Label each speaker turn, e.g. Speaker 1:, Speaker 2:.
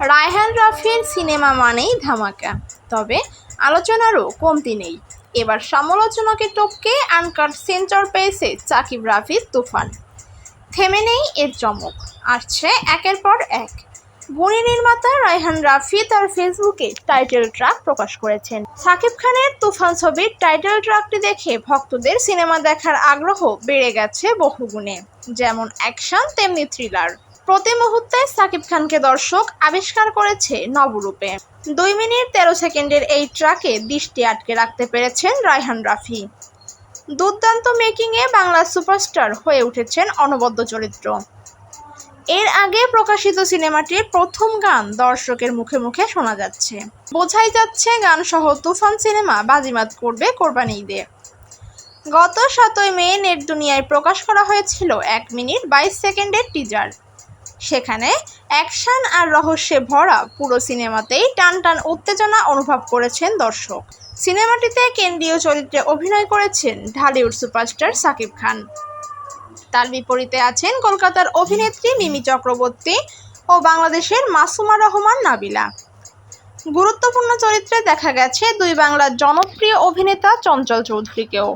Speaker 1: রায়হান রাফির সিনেমা মানেই ধামাকা, তবে আলোচনারও কমতি নেই। এবার সমালোচনাকে টপকে আনকাট সেন্সর পেয়েছে সাকিব রাফির তুফান। থেমে নেই এর চমক, আসছে একের পর এক। গুণী নির্মাতা রায়হান রাফি তার ফেসবুকে টাইটেল ট্র্যাক প্রকাশ করেছেন। সাকিব খানের তুফান ছবির টাইটেল ট্র্যাকটি দেখে ভক্তদের সিনেমা দেখার আগ্রহ বেড়ে গেছে বহুগুণে। যেমন অ্যাকশন, তেমনি থ্রিলার। প্রতি মুহূর্তে সাকিব খানকে দর্শক আবিষ্কার করেছে নবরূপে। 2 মিনিট 13 সেকেন্ডের এই ট্র্যাকে দৃষ্টি আটকে রাখতে পেরেছেন রায়হান রাফি। দুর্দান্ত মেকিংয়ে বাংলা সুপারস্টার হয়ে উঠেছেন অনবদ্য চরিত্র। এর আগে প্রকাশিত সিনেমাটির প্রথম গান দর্শকের মুখে মুখে শোনা যাচ্ছে। বোঝাই যাচ্ছে গানসহ তুফান সিনেমা বাজিমাত করবে কোরবানি ঈদে। গত 7ই মে নেট দুনিয়ায় প্রকাশ করা হয়েছিল 1 মিনিট 22 সেকেন্ডের টিজার। সেখানে অ্যাকশন আর রহস্যে ভরা পুরো সিনেমাতেই টান টান উত্তেজনা অনুভব করেছেন দর্শক। সিনেমাটিতে কেন্দ্রীয় চরিত্রে অভিনয় করেছেন ঢালিউড সুপারস্টার সাকিব খান। তার বিপরীতে আছেন কলকাতার অভিনেত্রী মিমি চক্রবর্তী ও বাংলাদেশের মাসুমা রহমান নাবিলা। গুরুত্বপূর্ণ চরিত্রে দেখা গেছে দুই বাংলার জনপ্রিয় অভিনেতা চঞ্চল চৌধুরীকেও।